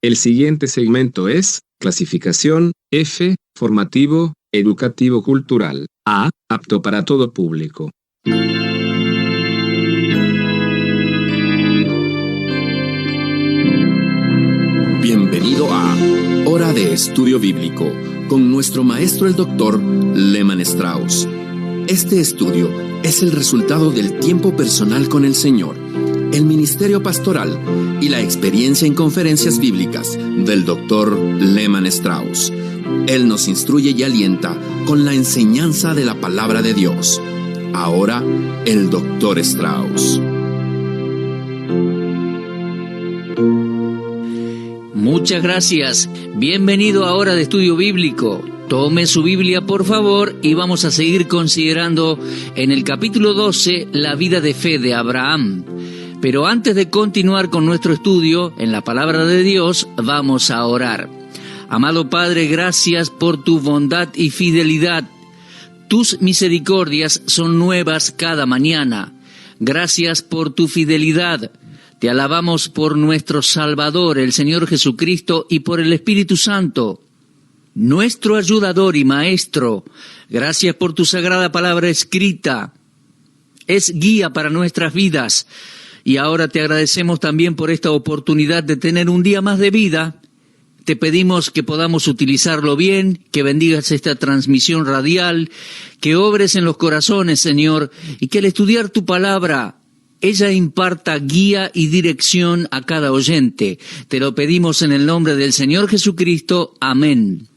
El siguiente segmento es clasificación F, formativo, educativo cultural. A, apto para todo público. Bienvenido a Hora de Estudio Bíblico con nuestro maestro el Dr. Lehman Strauss. Este estudio es el resultado del tiempo personal con el Señor, el ministerio pastoral y la experiencia en conferencias bíblicas del Dr. Lehman Strauss. Él nos instruye y alienta con la enseñanza de la palabra de Dios. Ahora, el Dr. Strauss. Muchas gracias. Bienvenido a Hora de Estudio Bíblico. Tome su Biblia, por favor, y vamos a seguir considerando en el capítulo 12 la vida de fe de Abraham. Pero antes de continuar con nuestro estudio en la palabra de Dios, vamos a orar. Amado Padre, gracias por tu bondad y fidelidad. Tus misericordias son nuevas cada mañana. Gracias por tu fidelidad. Te alabamos por nuestro Salvador, el Señor Jesucristo, y por el Espíritu Santo, nuestro ayudador y maestro. Gracias por tu sagrada palabra escrita. Es guía para nuestras vidas. Y ahora te agradecemos también por esta oportunidad de tener un día más de vida. Te pedimos que podamos utilizarlo bien, que bendigas esta transmisión radial, que obres en los corazones, Señor, y que al estudiar tu palabra, ella imparta guía y dirección a cada oyente. Te lo pedimos en el nombre del Señor Jesucristo. Amén.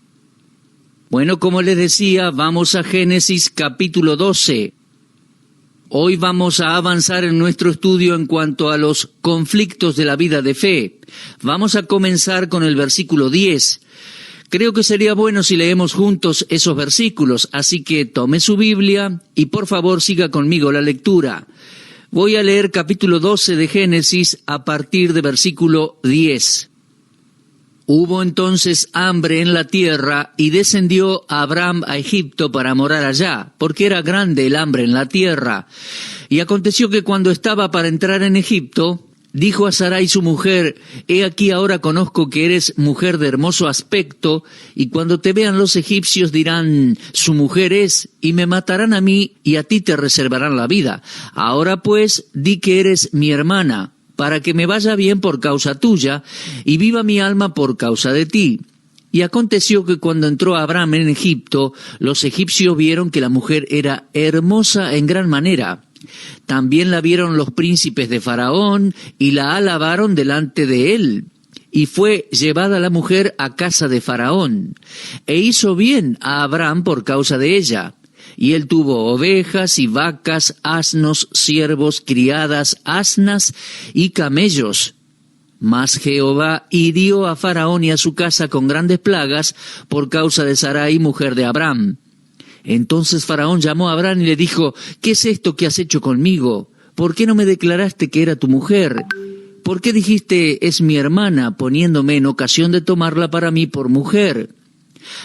Bueno, como les decía, vamos a Génesis capítulo 12. Hoy vamos a avanzar en nuestro estudio en cuanto a los conflictos de la vida de fe. Vamos a comenzar con el versículo 10. Creo que sería bueno si leemos juntos esos versículos, así que tome su Biblia y por favor siga conmigo la lectura. Voy a leer capítulo 12 de Génesis a partir de versículo 10. Hubo entonces hambre en la tierra y descendió Abraham a Egipto para morar allá, porque era grande el hambre en la tierra. Y aconteció que cuando estaba para entrar en Egipto, dijo a Sarai su mujer: he aquí ahora conozco que eres mujer de hermoso aspecto, y cuando te vean los egipcios dirán: su mujer es, y me matarán a mí, y a ti te reservarán la vida. Ahora pues, di que eres mi hermana, para que me vaya bien por causa tuya, y viva mi alma por causa de ti. Y aconteció que cuando entró Abraham en Egipto, los egipcios vieron que la mujer era hermosa en gran manera. También la vieron los príncipes de Faraón, y la alabaron delante de él. Y fue llevada la mujer a casa de Faraón, e hizo bien a Abraham por causa de ella. Y él tuvo ovejas y vacas, asnos, siervos, criadas, asnas y camellos. Mas Jehová hirió a Faraón y a su casa con grandes plagas por causa de Sarai, mujer de Abraham. Entonces Faraón llamó a Abraham y le dijo: ¿qué es esto que has hecho conmigo? ¿Por qué no me declaraste que era tu mujer? ¿Por qué dijiste: es mi hermana, poniéndome en ocasión de tomarla para mí por mujer?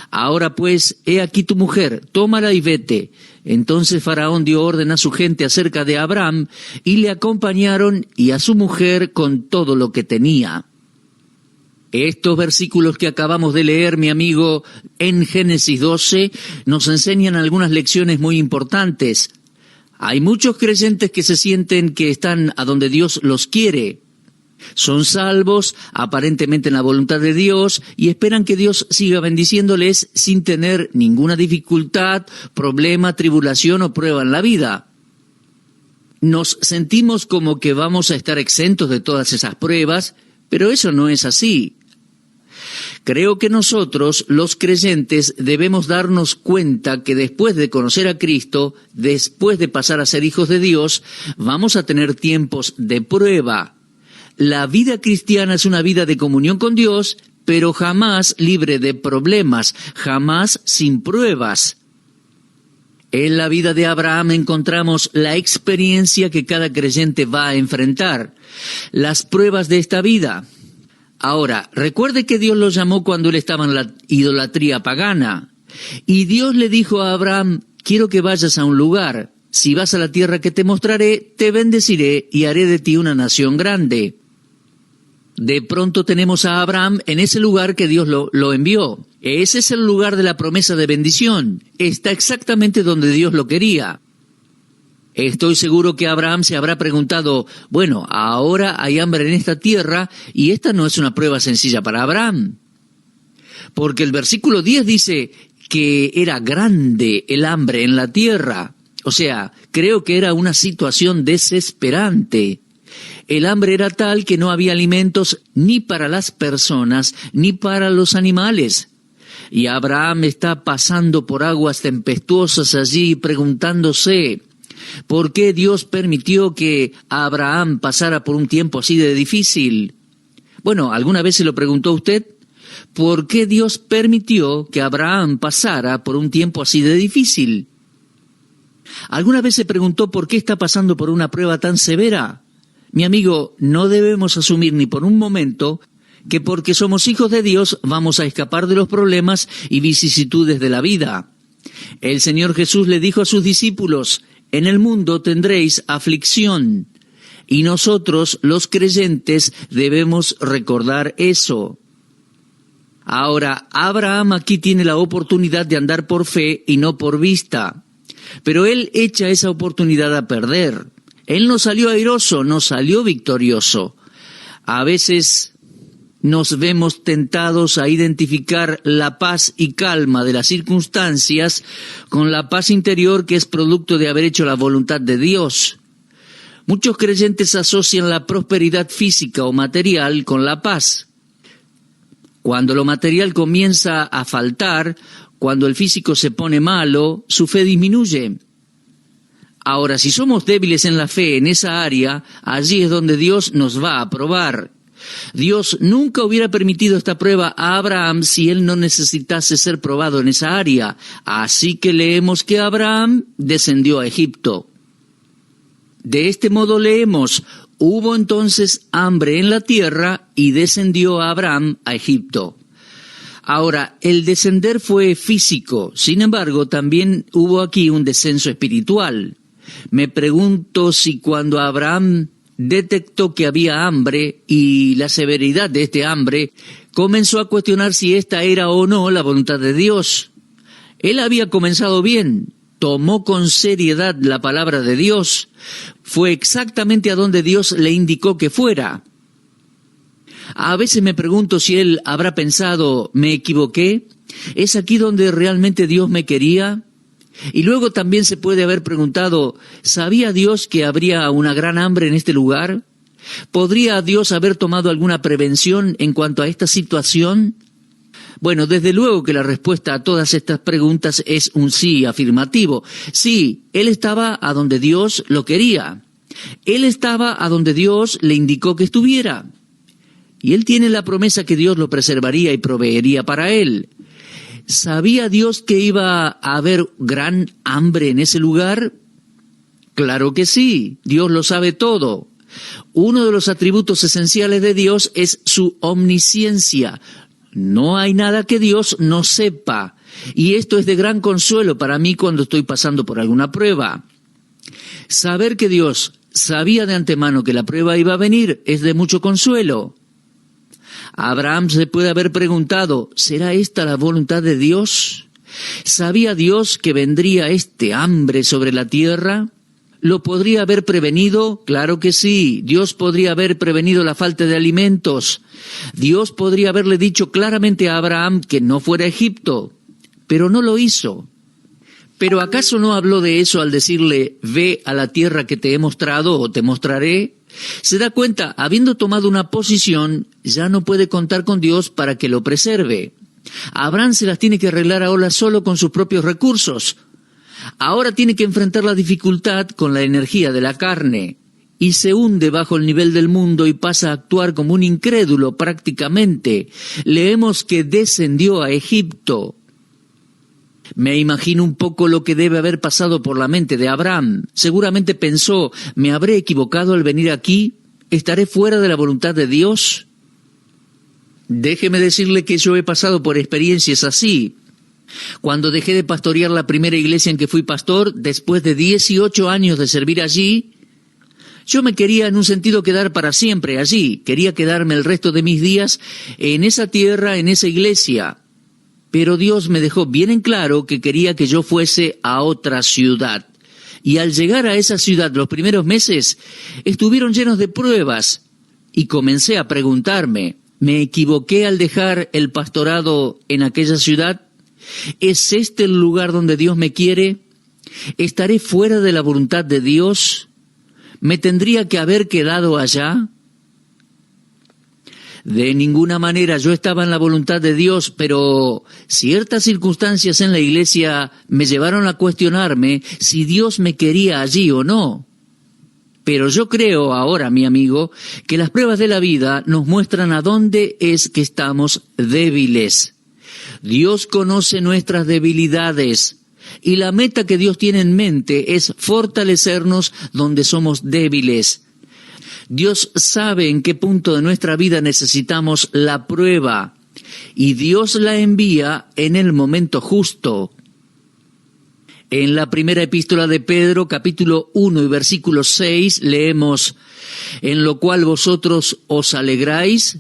Ahora pues, he aquí tu mujer, tómala y vete. Entonces Faraón dio orden a su gente acerca de Abraham, y le acompañaron, y a su mujer con todo lo que tenía. Estos versículos que acabamos de leer, mi amigo, en Génesis 12, nos enseñan algunas lecciones muy importantes. Hay muchos creyentes que se sienten que están a donde Dios los quiere. Son salvos, aparentemente en la voluntad de Dios, y esperan que Dios siga bendiciéndoles sin tener ninguna dificultad, problema, tribulación o prueba en la vida. Nos sentimos como que vamos a estar exentos de todas esas pruebas, pero eso no es así. Creo que nosotros, los creyentes, debemos darnos cuenta que después de conocer a Cristo, después de pasar a ser hijos de Dios, vamos a tener tiempos de prueba. La vida cristiana es una vida de comunión con Dios, pero jamás libre de problemas, jamás sin pruebas. En la vida de Abraham encontramos la experiencia que cada creyente va a enfrentar, las pruebas de esta vida. Ahora, recuerde que Dios lo llamó cuando él estaba en la idolatría pagana, y Dios le dijo a Abraham: quiero que vayas a un lugar. Si vas a la tierra que te mostraré, te bendeciré y haré de ti una nación grande. De pronto tenemos a Abraham en ese lugar que Dios lo envió. Ese es el lugar de la promesa de bendición. Está exactamente donde Dios lo quería. Estoy seguro que Abraham se habrá preguntado, bueno, ahora hay hambre en esta tierra y esta no es una prueba sencilla para Abraham. Porque el versículo 10 dice que era grande el hambre en la tierra. O sea, creo que era una situación desesperante. El hambre era tal que no había alimentos ni para las personas ni para los animales. Y Abraham está pasando por aguas tempestuosas allí preguntándose, ¿por qué Dios permitió que Abraham pasara por un tiempo así de difícil? Bueno, ¿alguna vez se lo preguntó usted? ¿Por qué Dios permitió que Abraham pasara por un tiempo así de difícil? ¿Alguna vez se preguntó por qué está pasando por una prueba tan severa? Mi amigo, no debemos asumir ni por un momento que porque somos hijos de Dios vamos a escapar de los problemas y vicisitudes de la vida. El Señor Jesús le dijo a sus discípulos, en el mundo tendréis aflicción, y nosotros, los creyentes, debemos recordar eso. Ahora, Abraham aquí tiene la oportunidad de andar por fe y no por vista, pero él echa esa oportunidad a perder. Él no salió airoso, no salió victorioso. A veces nos vemos tentados a identificar la paz y calma de las circunstancias con la paz interior que es producto de haber hecho la voluntad de Dios. Muchos creyentes asocian la prosperidad física o material con la paz. Cuando lo material comienza a faltar, cuando el físico se pone malo, su fe disminuye. Ahora, si somos débiles en la fe en esa área, allí es donde Dios nos va a probar. Dios nunca hubiera permitido esta prueba a Abraham si él no necesitase ser probado en esa área. Así que leemos que Abraham descendió a Egipto. De este modo leemos, hubo entonces hambre en la tierra y descendió Abraham a Egipto. Ahora, el descender fue físico, sin embargo, también hubo aquí un descenso espiritual. Me pregunto si cuando Abraham detectó que había hambre y la severidad de este hambre, comenzó a cuestionar si esta era o no la voluntad de Dios. Él había comenzado bien, tomó con seriedad la palabra de Dios, fue exactamente a donde Dios le indicó que fuera. A veces me pregunto si él habrá pensado, ¿me equivoqué? ¿Es aquí donde realmente Dios me quería? Y luego también se puede haber preguntado, ¿sabía Dios que habría una gran hambre en este lugar? ¿Podría Dios haber tomado alguna prevención en cuanto a esta situación? Bueno, desde luego que la respuesta a todas estas preguntas es un sí afirmativo. Sí, él estaba a donde Dios lo quería. Él estaba a donde Dios le indicó que estuviera. Y él tiene la promesa que Dios lo preservaría y proveería para él. ¿Sabía Dios que iba a haber gran hambre en ese lugar? Claro que sí, Dios lo sabe todo. Uno de los atributos esenciales de Dios es su omnisciencia. No hay nada que Dios no sepa. Y esto es de gran consuelo para mí cuando estoy pasando por alguna prueba. Saber que Dios sabía de antemano que la prueba iba a venir es de mucho consuelo. Abraham se puede haber preguntado, ¿será esta la voluntad de Dios? ¿Sabía Dios que vendría este hambre sobre la tierra? ¿Lo podría haber prevenido? Claro que sí. Dios podría haber prevenido la falta de alimentos. Dios podría haberle dicho claramente a Abraham que no fuera a Egipto, pero no lo hizo. ¿Pero acaso no habló de eso al decirle, ve a la tierra que te he mostrado o te mostraré? Se da cuenta, habiendo tomado una posición, ya no puede contar con Dios para que lo preserve. Abraham se las tiene que arreglar ahora solo con sus propios recursos. Ahora tiene que enfrentar la dificultad con la energía de la carne, y se hunde bajo el nivel del mundo y pasa a actuar como un incrédulo prácticamente. Leemos que descendió a Egipto. Me imagino un poco lo que debe haber pasado por la mente de Abraham. Seguramente pensó, ¿me habré equivocado al venir aquí? ¿Estaré fuera de la voluntad de Dios? Déjeme decirle que yo he pasado por experiencias así. Cuando dejé de pastorear la primera iglesia en que fui pastor, después de 18 años de servir allí, Yo me quería en un sentido quedar para siempre allí, quería quedarme el resto de mis días en esa tierra, en esa iglesia. Pero Dios me dejó bien en claro que quería que yo fuese a otra ciudad. Y al llegar a esa ciudad, los primeros meses estuvieron llenos de pruebas. Y comencé a preguntarme, ¿me equivoqué al dejar el pastorado en aquella ciudad? ¿Es este el lugar donde Dios me quiere? ¿Estaré fuera de la voluntad de Dios? ¿Me tendría que haber quedado allá? De ninguna manera, yo estaba en la voluntad de Dios, pero ciertas circunstancias en la iglesia me llevaron a cuestionarme si Dios me quería allí o no. Pero yo creo ahora, mi amigo, que las pruebas de la vida nos muestran a dónde es que estamos débiles. Dios conoce nuestras debilidades. Y la meta que Dios tiene en mente es fortalecernos donde somos débiles. Dios sabe en qué punto de nuestra vida necesitamos la prueba, y Dios la envía en el momento justo. En la primera epístola de Pedro, capítulo 1 y versículo 6, leemos: «En lo cual vosotros os alegráis,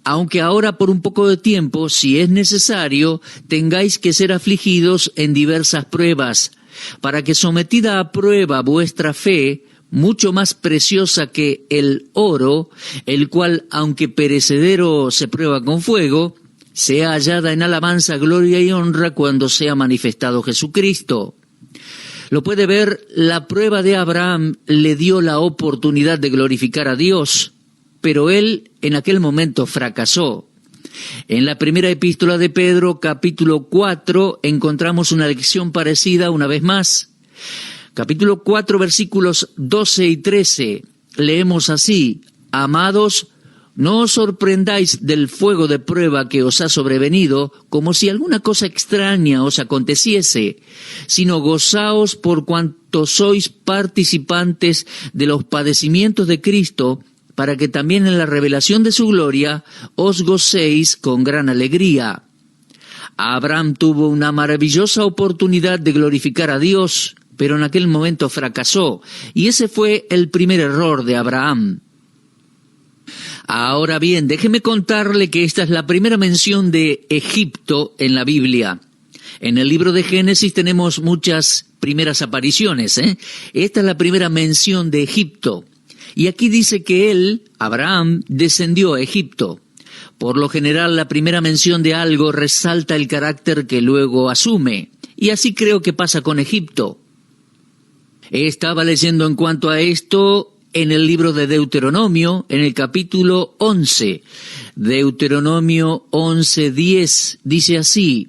aunque ahora por un poco de tiempo, si es necesario, tengáis que ser afligidos en diversas pruebas, para que sometida a prueba vuestra fe, mucho más preciosa que el oro, el cual, aunque perecedero se prueba con fuego, sea hallada en alabanza, gloria y honra cuando sea manifestado Jesucristo». Lo puede ver, la prueba de Abraham le dio la oportunidad de glorificar a Dios, pero él en aquel momento fracasó. En la primera epístola de Pedro, capítulo 4, encontramos una lección parecida una vez más. Capítulo 4, versículos 12 y 13, leemos así: «Amados, no os sorprendáis del fuego de prueba que os ha sobrevenido, como si alguna cosa extraña os aconteciese, sino gozaos por cuanto sois participantes de los padecimientos de Cristo, para que también en la revelación de su gloria os gocéis con gran alegría». Abraham tuvo una maravillosa oportunidad de glorificar a Dios, pero en aquel momento fracasó, y ese fue el primer error de Abraham. Ahora bien, déjeme contarle que esta es la primera mención de Egipto en la Biblia. En el libro de Génesis tenemos muchas primeras apariciones, Esta es la primera mención de Egipto. Y aquí dice que él, Abraham, descendió a Egipto. Por lo general, la primera mención de algo resalta el carácter que luego asume. Y así creo que pasa con Egipto. Estaba leyendo en cuanto a esto en el libro de Deuteronomio, en el capítulo 11. Deuteronomio 11:10 dice así: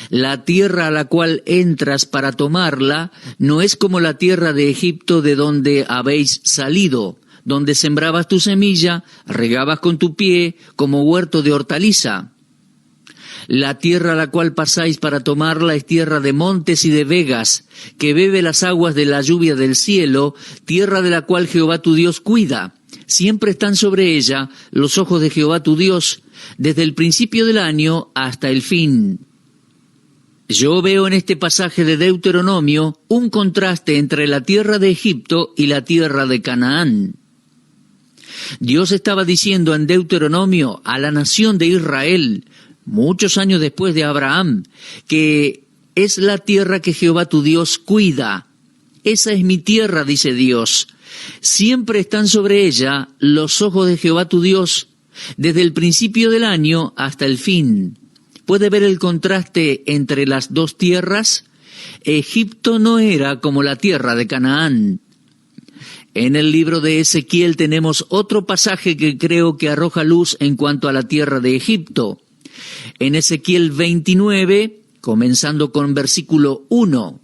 «La tierra a la cual entras para tomarla no es como la tierra de Egipto de donde habéis salido, donde sembrabas tu semilla, regabas con tu pie, como huerto de hortaliza. La tierra a la cual pasáis para tomarla es tierra de montes y de vegas, que bebe las aguas de la lluvia del cielo, tierra de la cual Jehová tu Dios cuida. Siempre están sobre ella los ojos de Jehová tu Dios, desde el principio del año hasta el fin». Yo veo en este pasaje de Deuteronomio un contraste entre la tierra de Egipto y la tierra de Canaán. Dios estaba diciendo en Deuteronomio a la nación de Israel, muchos años después de Abraham, que es la tierra que Jehová tu Dios cuida. Esa es mi tierra, dice Dios. Siempre están sobre ella los ojos de Jehová tu Dios, desde el principio del año hasta el fin. ¿Puede ver el contraste entre las dos tierras? Egipto no era como la tierra de Canaán. En el libro de Ezequiel tenemos otro pasaje que creo que arroja luz en cuanto a la tierra de Egipto. En Ezequiel 29, comenzando con versículo 1,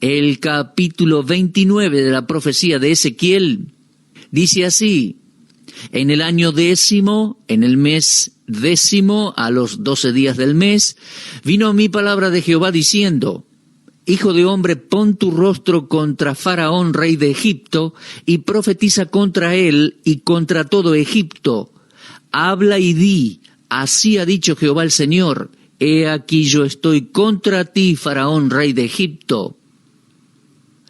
el capítulo 29 de la profecía de Ezequiel dice así: «En el año 10, en el mes 10, a los 12 días del mes, vino a mí palabra de Jehová diciendo: Hijo de hombre, pon tu rostro contra Faraón, rey de Egipto, y profetiza contra él y contra todo Egipto. Habla y di: así ha dicho Jehová el Señor, he aquí yo estoy contra ti, Faraón, rey de Egipto».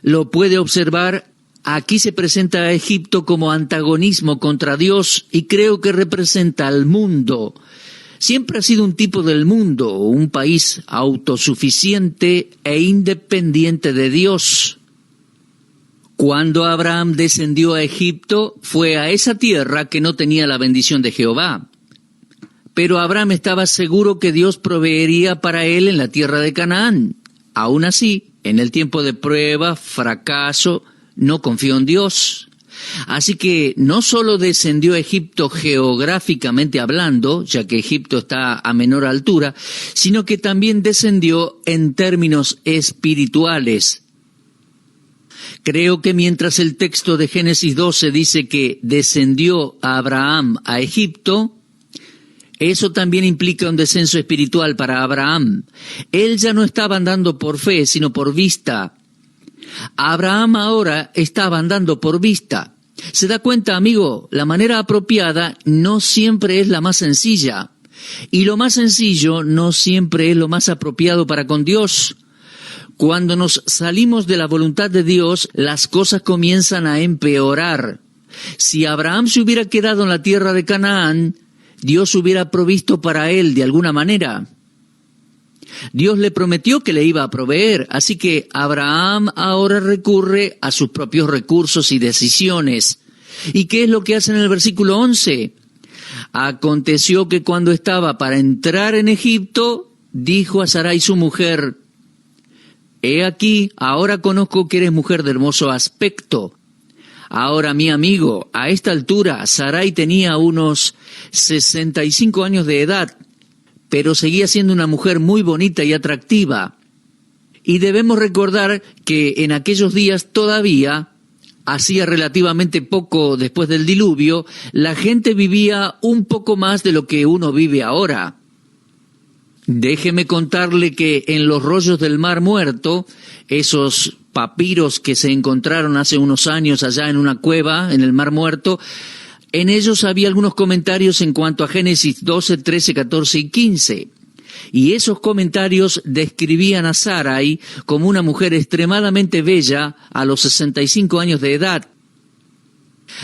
Lo puede observar, Aquí se presenta a Egipto como antagonismo contra Dios y creo que representa al mundo. Siempre ha sido un tipo del mundo, un país autosuficiente e independiente de Dios. Cuando Abraham descendió a Egipto, fue a esa tierra que no tenía la bendición de Jehová. Pero Abraham estaba seguro que Dios proveería para él en la tierra de Canaán. Aún así, en el tiempo de prueba, fracaso, no confió en Dios. Así que no solo descendió a Egipto geográficamente hablando, ya que Egipto está a menor altura, sino que también descendió en términos espirituales. Creo que mientras el texto de Génesis 12 dice que descendió a Abraham a Egipto, eso también implica un descenso espiritual para Abraham. Él ya no estaba andando por fe, sino por vista. Abraham ahora estaba andando por vista. ¿Se da cuenta, amigo? La manera apropiada no siempre es la más sencilla. Y lo más sencillo no siempre es lo más apropiado para con Dios. Cuando nos salimos de la voluntad de Dios, las cosas comienzan a empeorar. Si Abraham se hubiera quedado en la tierra de Canaán, Dios hubiera provisto para él de alguna manera. Dios le prometió que le iba a proveer, así que Abraham ahora recurre a sus propios recursos y decisiones. ¿Y qué es lo que hace en el versículo 11? Aconteció que cuando estaba para entrar en Egipto, dijo a Sarai su mujer: He aquí, ahora conozco que eres mujer de hermoso aspecto. Ahora, mi amigo, a esta altura, Sarai tenía unos 65 años de edad, pero seguía siendo una mujer muy bonita y atractiva. Y debemos recordar que en aquellos días todavía, hacía relativamente poco después del diluvio, la gente vivía un poco más de lo que uno vive ahora. Déjeme contarle que en los rollos del Mar Muerto, esos papiros que se encontraron hace unos años allá en una cueva en el Mar Muerto, en ellos había algunos comentarios en cuanto a Génesis 12, 13, 14 y 15. Y esos comentarios describían a Sarai como una mujer extremadamente bella a los 65 años de edad.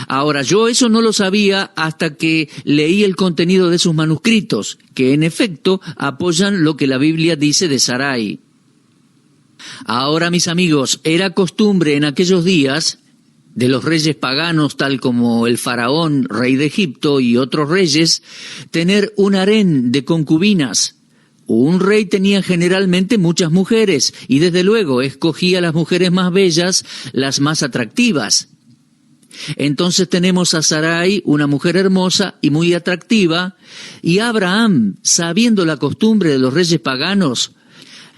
Ahora, yo eso no lo sabía hasta que leí el contenido de sus manuscritos, que en efecto apoyan lo que la Biblia dice de Sarai. Ahora, mis amigos, era costumbre en aquellos días de los reyes paganos, tal como el faraón, rey de Egipto, y otros reyes, tener un harén de concubinas. Un rey tenía generalmente muchas mujeres, y desde luego escogía las mujeres más bellas, las más atractivas. Entonces tenemos a Sarai, una mujer hermosa y muy atractiva, y Abraham, sabiendo la costumbre de los reyes paganos,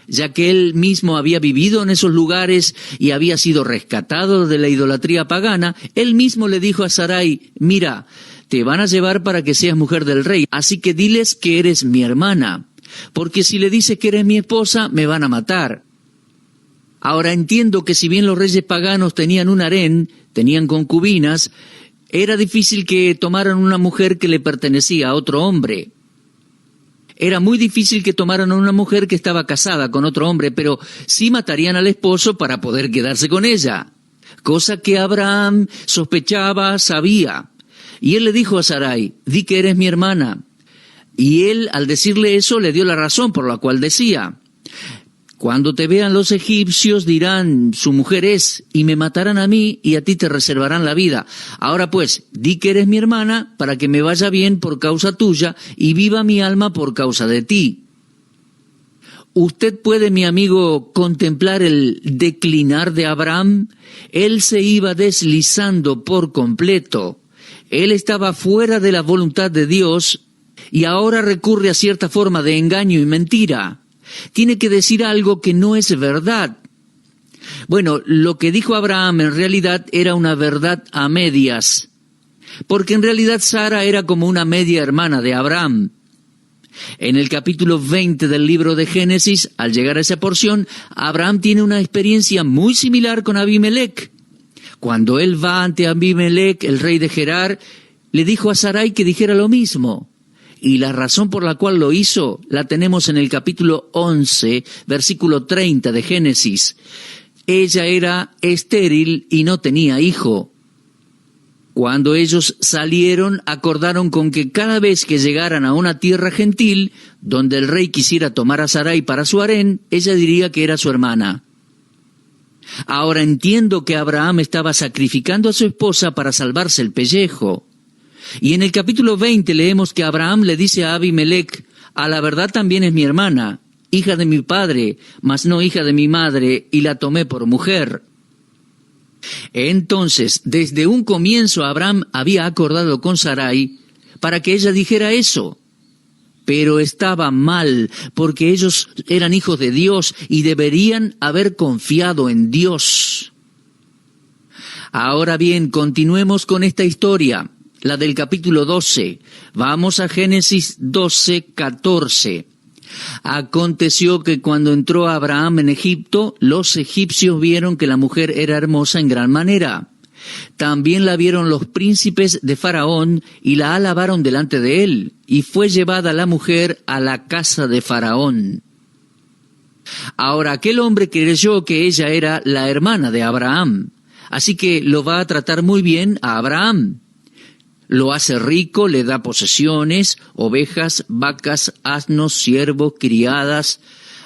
ya que él mismo había vivido en esos lugares y había sido rescatado de la idolatría pagana, él mismo le dijo a Sarai: mira, te van a llevar para que seas mujer del rey, así que diles que eres mi hermana, porque si le dices que eres mi esposa, me van a matar. Ahora entiendo que si bien los reyes paganos tenían un harén, tenían concubinas, era difícil que tomaran una mujer que le pertenecía a otro hombre. Era muy difícil que tomaran a una mujer que estaba casada con otro hombre, pero sí matarían al esposo para poder quedarse con ella. Cosa que Abraham sospechaba, sabía. Y él le dijo a Sarai: di que eres mi hermana. Y él, al decirle eso, le dio la razón por la cual decía: cuando te vean los egipcios dirán, su mujer es, y me matarán a mí, y a ti te reservarán la vida. Ahora pues, di que eres mi hermana, para que me vaya bien por causa tuya, y viva mi alma por causa de ti. Usted puede, mi amigo, contemplar el declinar de Abraham. Él se iba deslizando por completo. Él estaba fuera de la voluntad de Dios, y ahora recurre a cierta forma de engaño y mentira. Tiene que decir algo que no es verdad. Bueno, lo que dijo Abraham en realidad era una verdad a medias, porque en realidad Sara era como una media hermana de Abraham. En el capítulo 20 del libro de Génesis, al llegar a esa porción, Abraham tiene una experiencia muy similar con Abimelech. Cuando él va ante Abimelech, el rey de Gerar, le dijo a Sarai que dijera lo mismo. Y la razón por la cual lo hizo la tenemos en el capítulo 11, versículo 30 de Génesis. ella era estéril y no tenía hijo. Cuando ellos salieron, acordaron con que cada vez que llegaran a una tierra gentil, donde el rey quisiera tomar a Sarai para su harén, ella diría que era su hermana. Ahora entiendo que Abraham estaba sacrificando a su esposa para salvarse el pellejo. Y en el capítulo 20 leemos que Abraham le dice a Abimelech: a la verdad también es mi hermana, hija de mi padre, mas no hija de mi madre, y la tomé por mujer. Entonces, desde un comienzo Abraham había acordado con Sarai para que ella dijera eso. Pero estaba mal, porque ellos eran hijos de Dios y deberían haber confiado en Dios. Ahora bien, continuemos con esta historia, la del capítulo 12. Vamos a Génesis 12, 14. Aconteció que cuando entró Abraham en Egipto, los egipcios vieron que la mujer era hermosa en gran manera. También la vieron los príncipes de Faraón y la alabaron delante de él, y fue llevada la mujer a la casa de Faraón. Ahora aquel hombre creyó que ella era la hermana de Abraham, así que lo va a tratar muy bien a Abraham. Lo hace rico, le da posesiones, ovejas, vacas, asnos, siervos, criadas,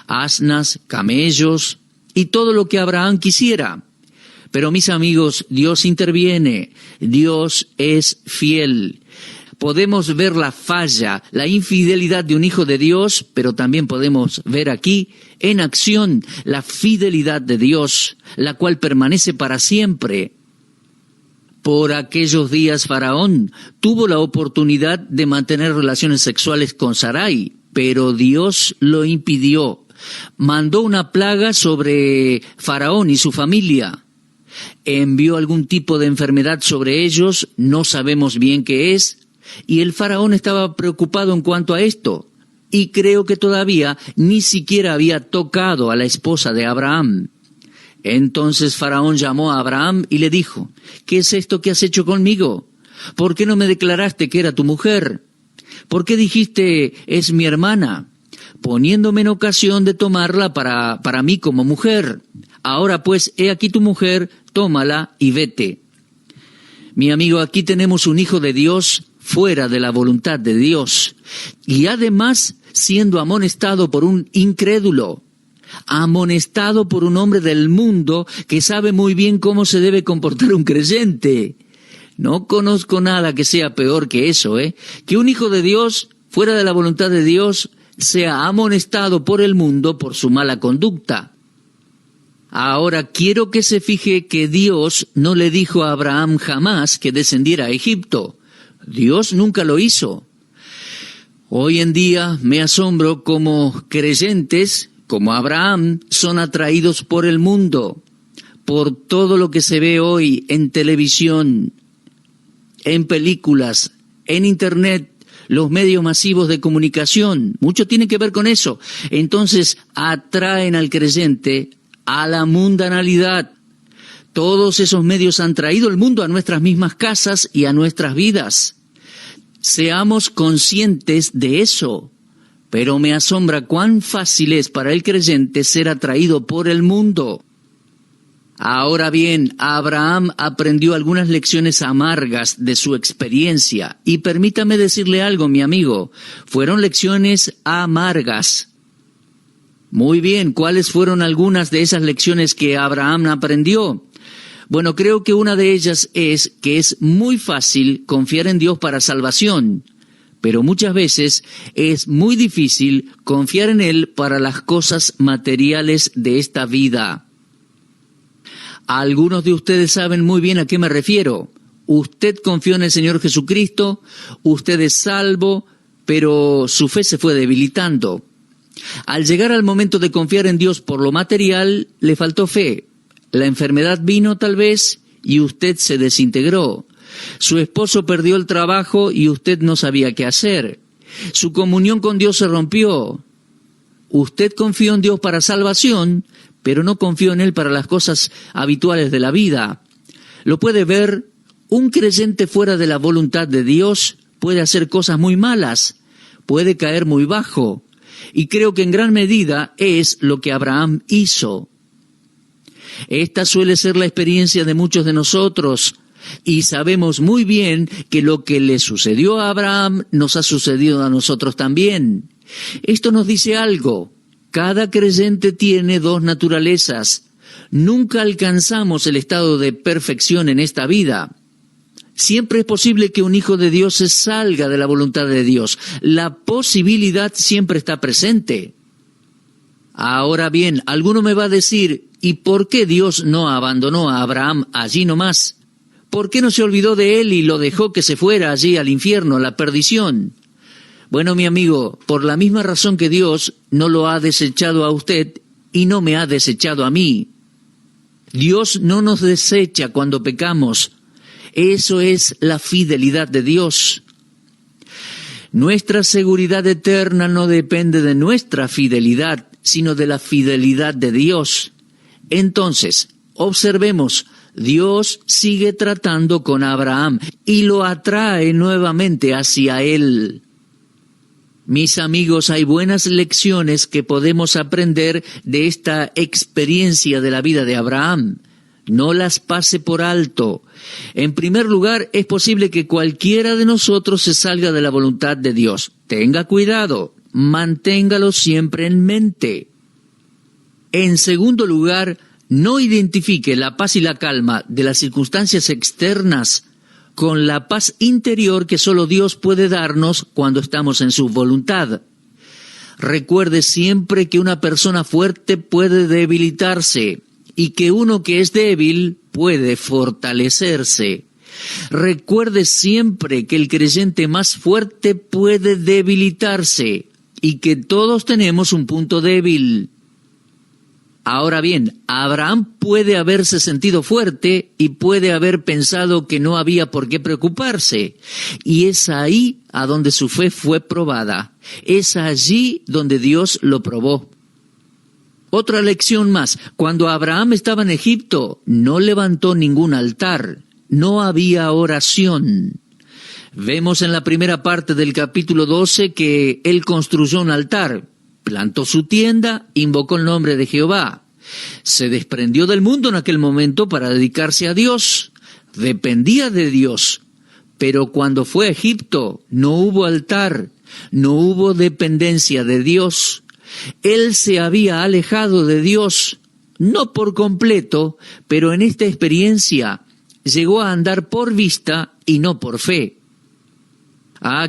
asnas, camellos, y todo lo que Abraham quisiera. Pero mis amigos, Dios interviene, Dios es fiel. Podemos ver la falla, la infidelidad de un hijo de Dios, pero también podemos ver aquí en acción la fidelidad de Dios, la cual permanece para siempre. Por aquellos días Faraón tuvo la oportunidad de mantener relaciones sexuales con Sarai, pero Dios lo impidió. Mandó una plaga sobre Faraón y su familia. Envió algún tipo de enfermedad sobre ellos, no sabemos bien qué es, y el Faraón estaba preocupado en cuanto a esto, y creo que todavía ni siquiera había tocado a la esposa de Abraham. Entonces Faraón llamó a Abraham y le dijo: ¿qué es esto que has hecho conmigo? ¿Por qué no me declaraste que era tu mujer? ¿Por qué dijiste, es mi hermana? Poniéndome en ocasión de tomarla para mí como mujer. Ahora pues, he aquí tu mujer, tómala y vete. Mi amigo, aquí tenemos un hijo de Dios fuera de la voluntad de Dios, y además siendo amonestado por un incrédulo, amonestado por un hombre del mundo que sabe muy bien cómo se debe comportar un creyente. No conozco nada que sea peor que eso, que un hijo de Dios, fuera de la voluntad de Dios, sea amonestado por el mundo por su mala conducta. Ahora quiero que se fije que Dios no le dijo a Abraham jamás que descendiera a Egipto. Dios nunca lo hizo. Hoy en día me asombro cómo creyentes, como Abraham, son atraídos por el mundo, por todo lo que se ve hoy en televisión, en películas, en internet, los medios masivos de comunicación. Mucho tiene que ver con eso. Entonces atraen al creyente a la mundanalidad. Todos esos medios han traído el mundo a nuestras mismas casas y a nuestras vidas. Seamos conscientes de eso. Pero me asombra cuán fácil es para el creyente ser atraído por el mundo. Ahora bien, Abraham aprendió algunas lecciones amargas de su experiencia. Y permítame decirle algo, mi amigo, fueron lecciones amargas. Muy bien, ¿cuáles fueron algunas de esas lecciones que Abraham aprendió? Bueno, creo que una de ellas es que es muy fácil confiar en Dios para salvación, pero muchas veces es muy difícil confiar en Él para las cosas materiales de esta vida. Algunos de ustedes saben muy bien a qué me refiero. Usted confió en el Señor Jesucristo, usted es salvo, pero su fe se fue debilitando. Al llegar al momento de confiar en Dios por lo material, le faltó fe. La enfermedad vino tal vez y usted se desintegró. Su esposo perdió el trabajo y usted no sabía qué hacer. Su comunión con Dios se rompió. Usted confió en Dios para salvación, pero no confió en Él para las cosas habituales de la vida. Lo puede ver, un creyente fuera de la voluntad de Dios puede hacer cosas muy malas, puede caer muy bajo. Y creo que en gran medida es lo que Abraham hizo. Esta suele ser la experiencia de muchos de nosotros, y sabemos muy bien que lo que le sucedió a Abraham nos ha sucedido a nosotros también. Esto nos dice algo. Cada creyente tiene dos naturalezas. Nunca alcanzamos el estado de perfección en esta vida. Siempre es posible que un hijo de Dios se salga de la voluntad de Dios. La posibilidad siempre está presente. Ahora bien, alguno me va a decir, ¿y por qué Dios no abandonó a Abraham allí nomás? ¿Por qué no se olvidó de él y lo dejó que se fuera allí al infierno, a la perdición? Bueno, mi amigo, por la misma razón que Dios no lo ha desechado a usted y no me ha desechado a mí. Dios no nos desecha cuando pecamos. Eso es la fidelidad de Dios. Nuestra seguridad eterna no depende de nuestra fidelidad, sino de la fidelidad de Dios. Entonces, observemos, Dios sigue tratando con Abraham y lo atrae nuevamente hacia él. Mis amigos, hay buenas lecciones que podemos aprender de esta experiencia de la vida de Abraham. No las pase por alto. En primer lugar, es posible que cualquiera de nosotros se salga de la voluntad de Dios. Tenga cuidado, manténgalo siempre en mente. En segundo lugar, no identifique la paz y la calma de las circunstancias externas con la paz interior que solo Dios puede darnos cuando estamos en su voluntad. Recuerde siempre que una persona fuerte puede debilitarse y que uno que es débil puede fortalecerse. Recuerde siempre que el creyente más fuerte puede debilitarse y que todos tenemos un punto débil. Ahora bien, Abraham puede haberse sentido fuerte y puede haber pensado que no había por qué preocuparse. Y es ahí a donde su fe fue probada. Es allí donde Dios lo probó. Otra lección más. Cuando Abraham estaba en Egipto, no levantó ningún altar. No había oración. Vemos en la primera parte del capítulo 12 que él construyó un altar. Plantó su tienda, invocó el nombre de Jehová. Se desprendió del mundo en aquel momento para dedicarse a Dios. Dependía de Dios. Pero cuando fue a Egipto, no hubo altar, no hubo dependencia de Dios. Él se había alejado de Dios, no por completo, pero en esta experiencia llegó a andar por vista y no por fe.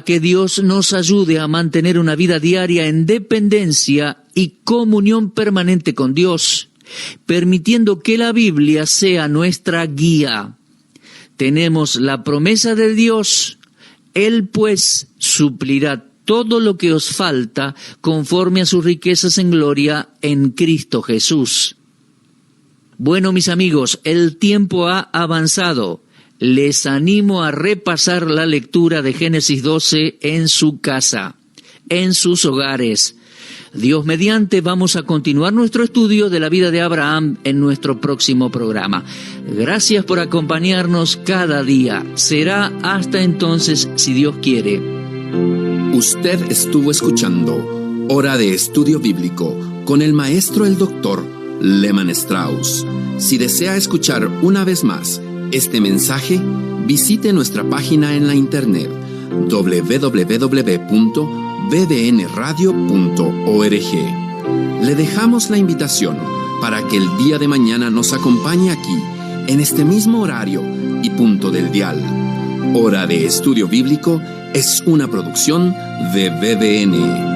Que Dios nos ayude a mantener una vida diaria en dependencia y comunión permanente con Dios, permitiendo que la Biblia sea nuestra guía. Tenemos la promesa de Dios, Él pues suplirá todo lo que os falta conforme a sus riquezas en gloria en Cristo Jesús. Bueno, mis amigos, el tiempo ha avanzado. Les animo a repasar la lectura de Génesis 12 en su casa, en sus hogares. Dios mediante, vamos a continuar nuestro estudio de la vida de Abraham en nuestro próximo programa. Gracias por acompañarnos cada día. Será hasta entonces, si Dios quiere. Usted estuvo escuchando Hora de Estudio Bíblico con el maestro el doctor Lehman Strauss. Si desea escuchar una vez más este mensaje, visite nuestra página en la internet www.bbnradio.org. Le dejamos la invitación para que el día de mañana nos acompañe aquí, en este mismo horario y punto del dial. Hora de Estudio Bíblico es una producción de BBN.